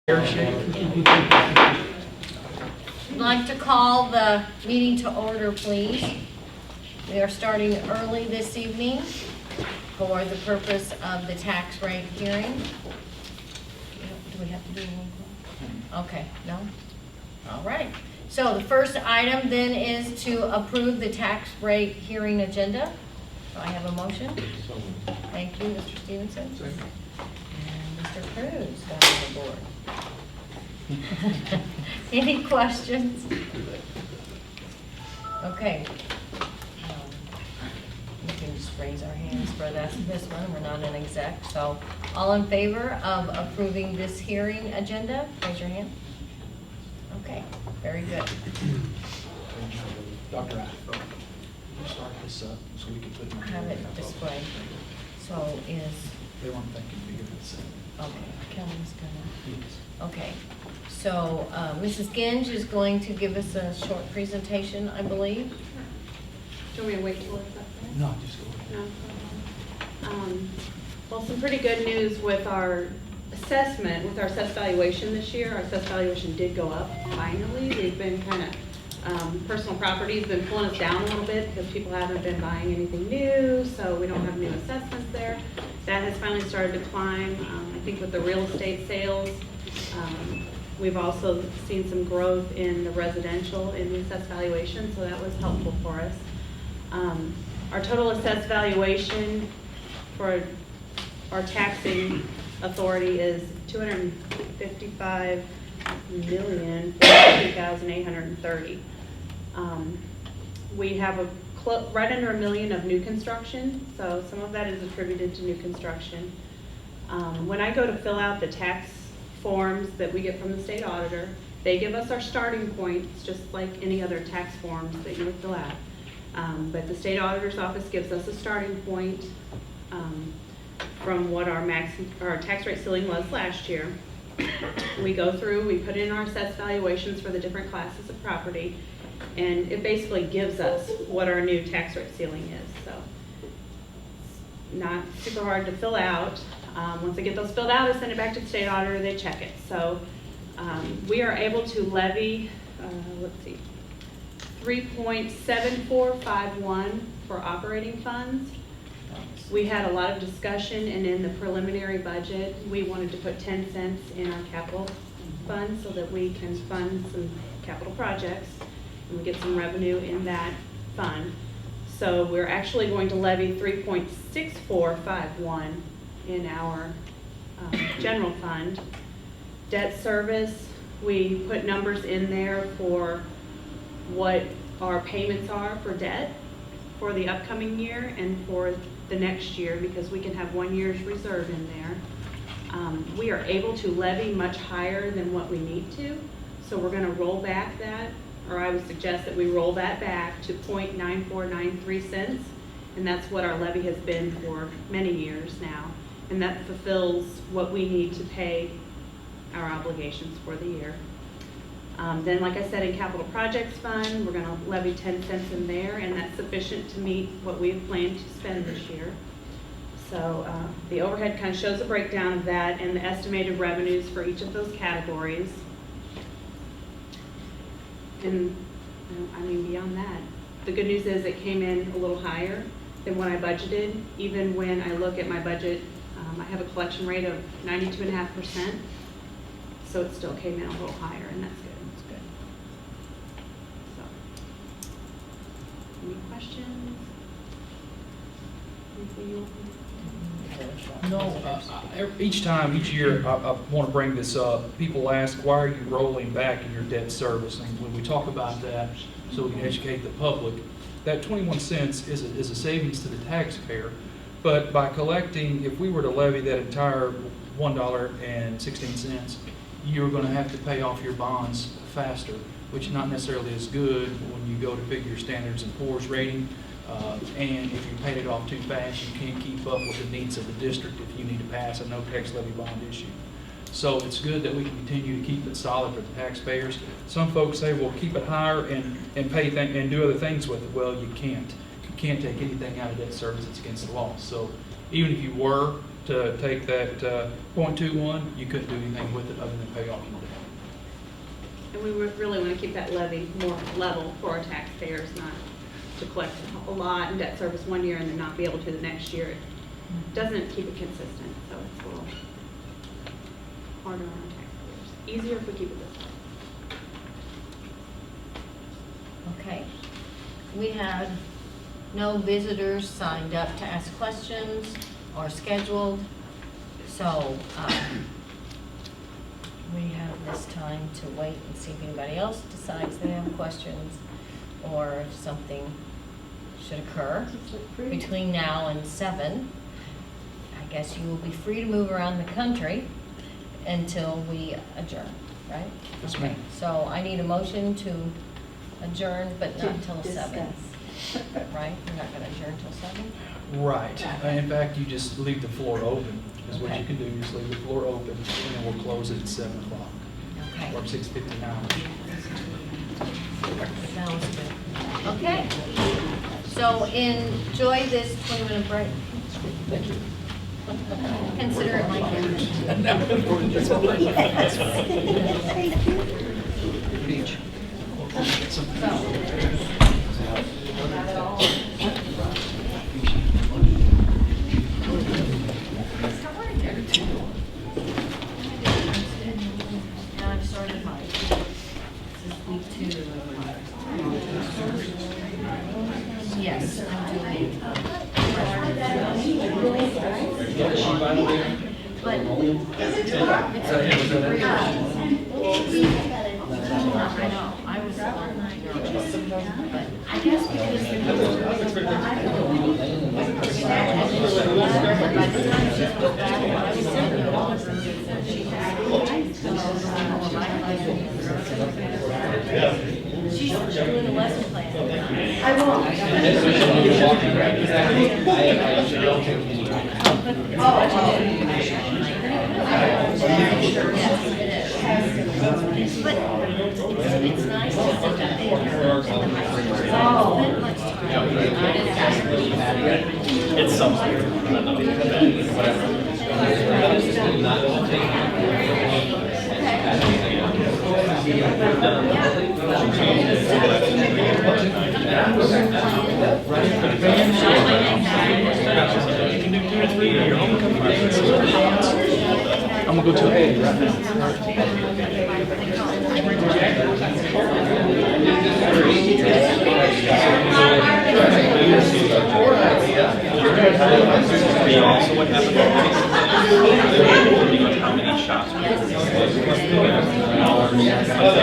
I'd like to call the meeting to order, please. We are starting early this evening for the purpose of the tax rate hearing. Do we have to do a roll call? Okay, no? All right. So the first item then is to approve the tax rate hearing agenda. Do I have a motion? Thank you, Mr. Stevenson. And Mr. Cruz got on the board. Any questions? Okay. We can just raise our hands for this one. We're not an exec. So all in favor of approving this hearing agenda, raise your hand. Okay, very good. Dr. Ashbrook, can you start this up so we can put it on? Have it displayed. So is, They weren't thinking bigger than seven. okay, Kelly's gonna. Yes. Okay, so Mrs. Ginge is going to give us a short presentation, I believe. Do we wait till it's up there? No, just go ahead. No. Well, some pretty good news with our assessment, with our assessed valuation this year. Our assessed valuation did go up finally. They've been kind of, personal property's been pulling us down a little bit because people haven't been buying anything new, so we don't have new assessments there. That has finally started to climb. I think with the real estate sales, we've also seen some growth in the residential in the assessed valuation, so that was helpful for us. Our total assessed valuation for our taxing authority is $255,050,830. We have right under $1 million of new construction, so some of that is attributed to new construction. When I go to fill out the tax forms that we get from the state auditor, they give us our starting points just like any other tax forms that you would fill out. But the state auditor's office gives us a starting point from what our tax rate ceiling was last year. We go through, we put in our assessed valuations for the different classes of property, and it basically gives us what our new tax rate ceiling is. So it's not super hard to fill out. Once I get those filled out, I send it back to the state auditor, they check it. So we are able to levy, let's see, 3.7451 for operating funds. We had a lot of discussion, and in the preliminary budget, we wanted to put 10 cents in our capital fund so that we can fund some capital projects, and we get some revenue in that fund. So we're actually going to levy 3.6451 in our general fund. Debt service, we put numbers in there for what our payments are for debt for the upcoming year and for the next year, because we can have 1 year's reserve in there. We are able to levy much higher than what we need to, so we're going to roll back that, or I would suggest that we roll that back to 0.9493 cents, and that's what our levy has been for many years now, and that fulfills what we need to pay our obligations for the year. Then, like I said, in capital projects fund, we're going to levy 10 cents in there, and that's sufficient to meet what we have planned to spend this year. So the overhead kind of shows a breakdown of that and the estimated revenues for each of those categories. And I mean, beyond that, the good news is it came in a little higher than what I budgeted. Even when I look at my budget, I have a collection rate of 92.5%, so it still came in a little higher, and that's good. Any questions? No, each year, I want to bring this up. People ask, why are you rolling back in your debt service? And when we talk about that, so we can educate the public, that 21 cents is a savings to the taxpayer. But by collecting, if we were to levy that entire $1.16, you're going to have to pay off your bonds faster, which not necessarily is good when you go to figure your Standards & Poor's rating. And if you paid it off too fast, you can't keep up with the needs of the district if you need to pass a no tax levy bond issue. So it's good that we can continue to keep it solid for the taxpayers. Some folks say, well, keep it higher and pay and do other things with it. Well, you can't. You can't take anything out of debt service. It's against the law. So even if you were to take that .21, you couldn't do anything with it other than pay off your debt. And we really want to keep that levy more level for our taxpayers, not to collect a lot in debt service one year and then not be able to the next year. It doesn't keep it consistent, so it's a little harder on our taxpayers. Easier if we keep it this way. Okay. We had no visitors signed up to ask questions or scheduled, so we have this time to wait and see if anybody else decides they have questions or if something should occur between now and 7. I guess you will be free to move around the country until we adjourn, right? Yes, ma'am. So I need a motion to adjourn, but not until 7. Right? We're not gonna adjourn till 7? Right. In fact, you just leave the floor open, is what you can do. You just leave the floor open, and then we'll close it at 7 o'clock. Okay. Or 6:59. Sounds good. Okay. So enjoy this 20-minute break. Thank you. Consider it my gift. Beach. Now I've started mine. This is week 2. Yes, I'm doing. But it's I know, I was nervous, but I guess because by the time she goes back, I was sitting there, all of her, she's doing a lesson plan. I won't. But it's nice to sit up there in the high school. Spend much time. It's something. I'm gonna go to A right now. Also, what happened? How many shots? So, yeah, something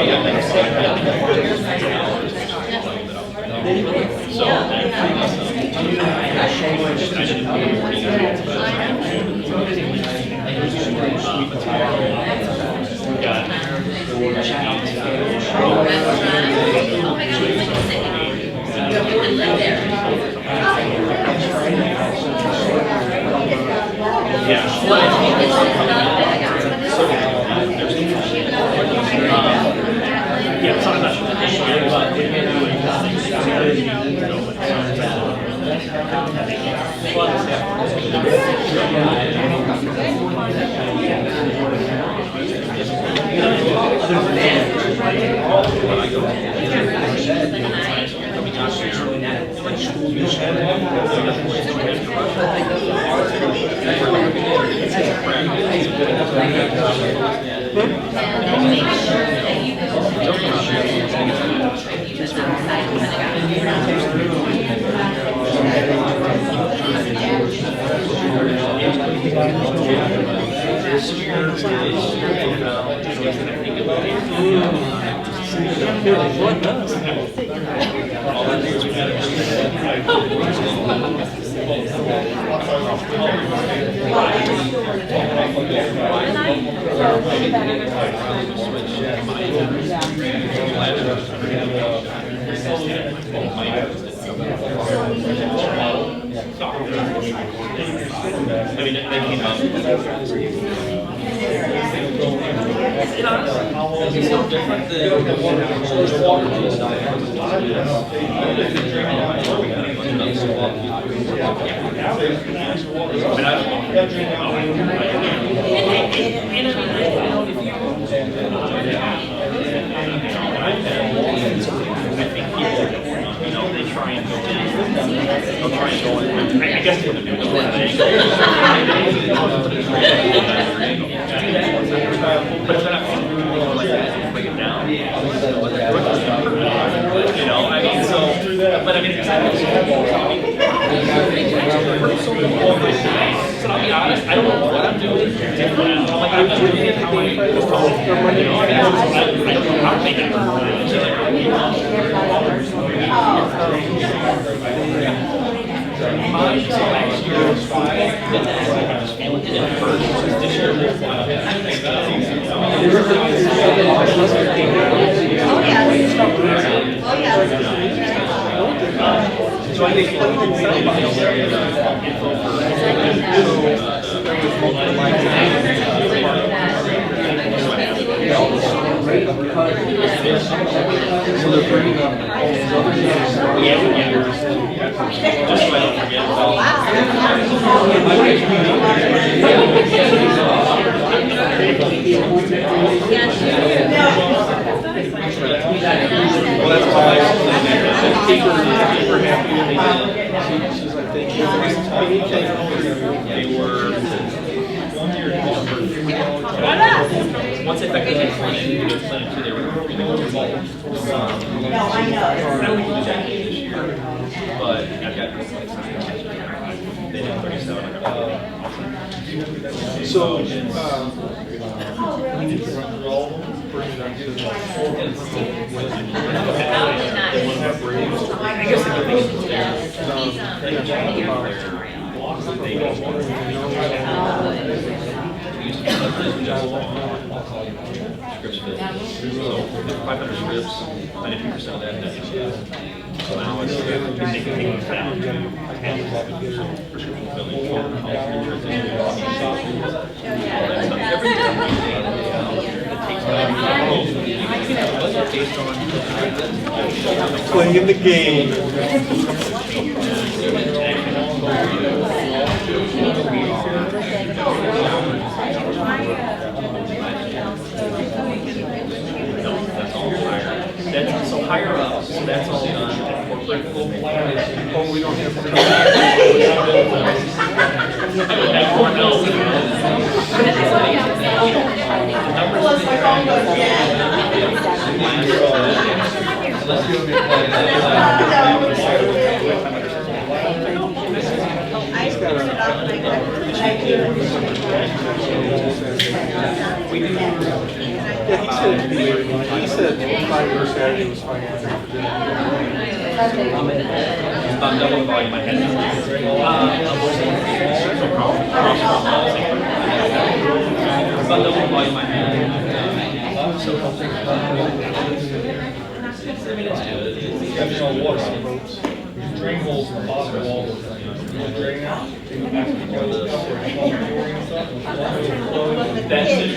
that They try and go in. They'll try and go in. I guess they're going to do it. But if they're not like that, break it down. You know, I mean, so, but I mean, so I'll be honest, I don't know what I'm doing different. Like, I'm doing it how I was told. You know, I don't know how to make it work. Mine last year was 5, and it hurt. This year was 5. So I think just so I don't forget about well, that's why super happy when they did. She's like, thank you. They were once they got the clinic, they were involved. No, I know. I don't think we did that this year, but I've got they did 37. So, I guess the good thing is scripts fit. So 500 scripts, 92% of that. So now it's taking things down. Prescription filling, playing the game. That's so higher up, so that's all done at corporate. Oh, we don't have Everyone knows. he said 5 Saturday was fine. About double the volume I had. About double the volume I had. Drain holes in the bottom of all the drain out. That's it.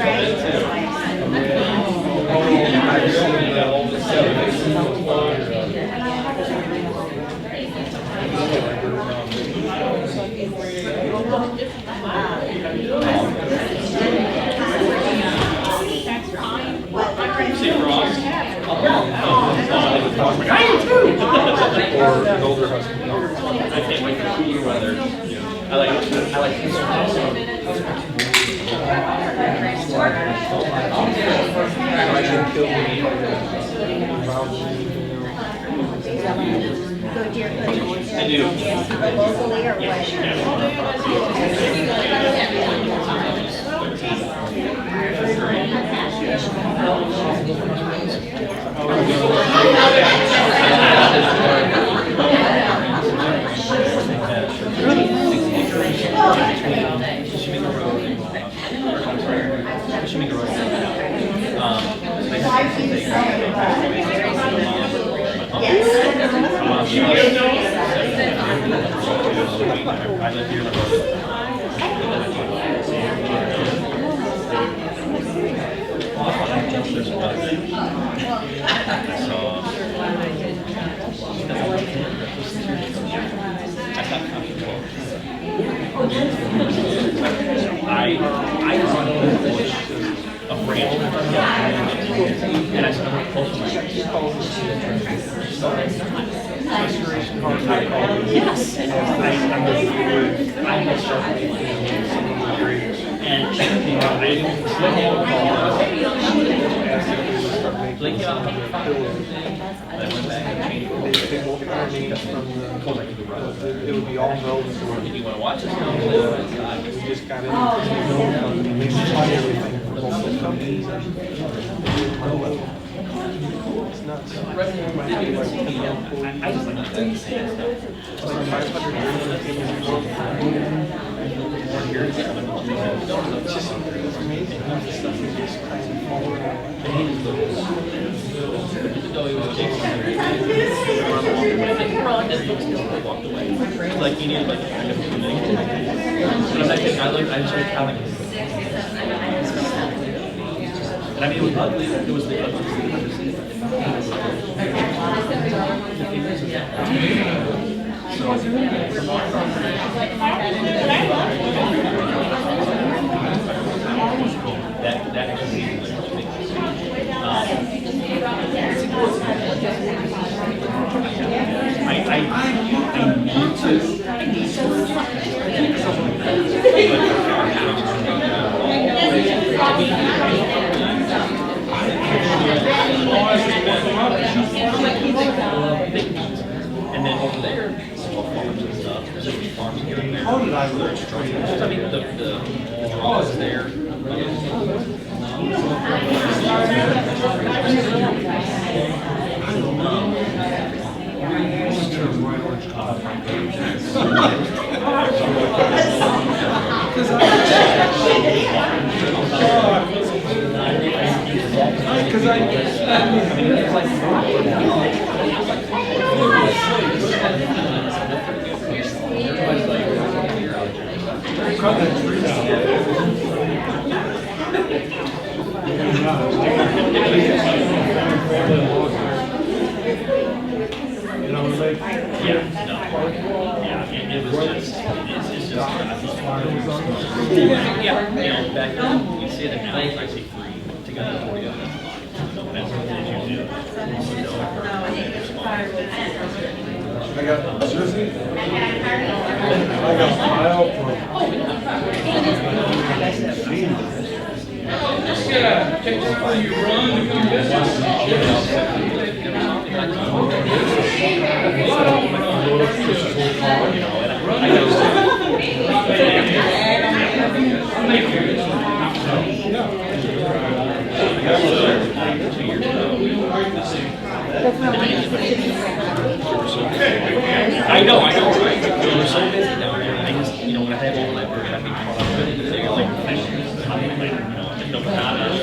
Or an older husband. I can't wait for cooler weather. I like I do. Locally or what? And I said, I'm close to my Restoration card, I call it. Yes. I'm a sharp And she came out, I didn't like, yeah, I went back and changed it. They won't fire me from the, it would be all relevant to If you want to watch this now, we just got in. They supply everything for both those companies. It's nuts. I just like that. It's like 500 It's just, it's amazing how this stuff is just kind of falling out. Walked away. Like he needed like a kind of thing. But I'm not kidding. I just like counting. And I mean, it was ugly. It was the ugliest thing I've ever seen. That actually made me think. I need to. And then over there, small farms and stuff. There's a few farms here and there. I mean, the draw is there. Because I mean, it's like it was just, it's just, yeah, you know, back then, you see it now, I see free to go to 40 of them. That's what it is you do. I got Susie. I got Kyle from. Just take before you run and come business. I know, right? We were so busy down there. I just, you know, when I had all my work, I'd be caught up with it. So you're like, you know, just don't have it.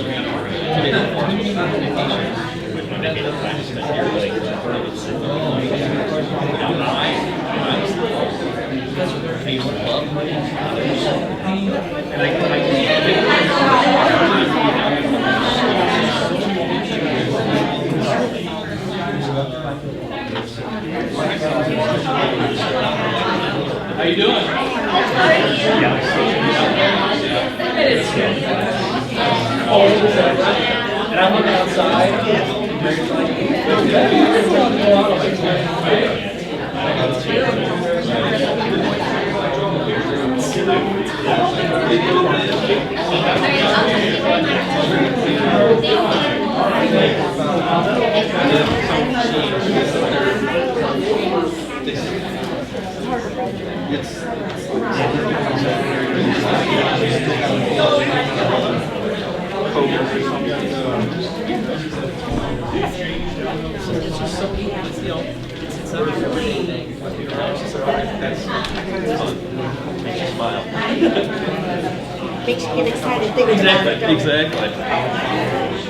Today, of course, was vacation. With my day, the time to spend here, like, I love money. And I How you doing? And I went outside. Makes you get excited thinking about it. don't it? Exactly.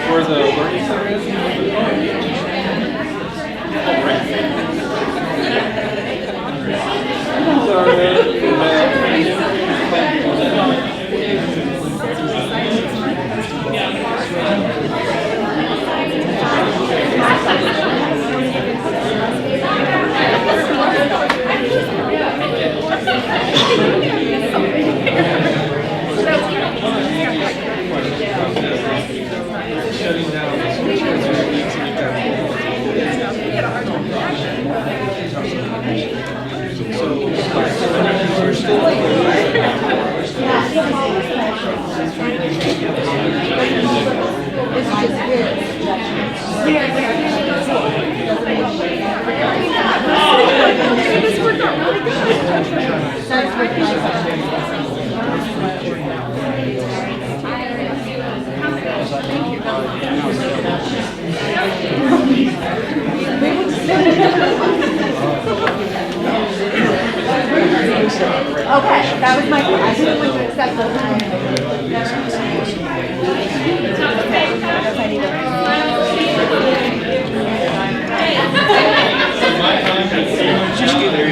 Where the learning center is? Shutting down. This worked out really Okay, that was my, I didn't want to accept those. I need Just get there.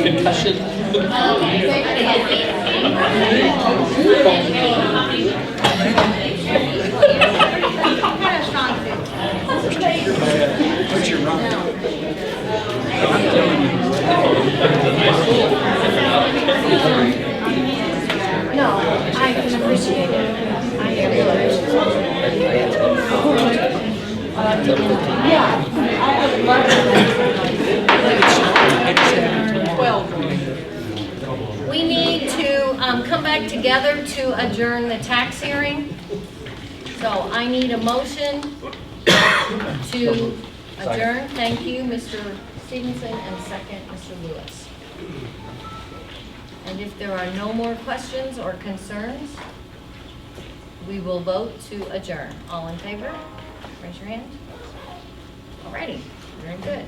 Concussion. What's your run? No, I can appreciate it. I am good. 5 to 15. Yeah, I would love to. We need to come back together to adjourn the tax hearing. So I need a motion to adjourn. Thank you, Mr. Stevenson, and second, Mr. Lewis. And if there are no more questions or concerns, we will vote to adjourn. All in favor? Raise your hand. Alrighty, very good.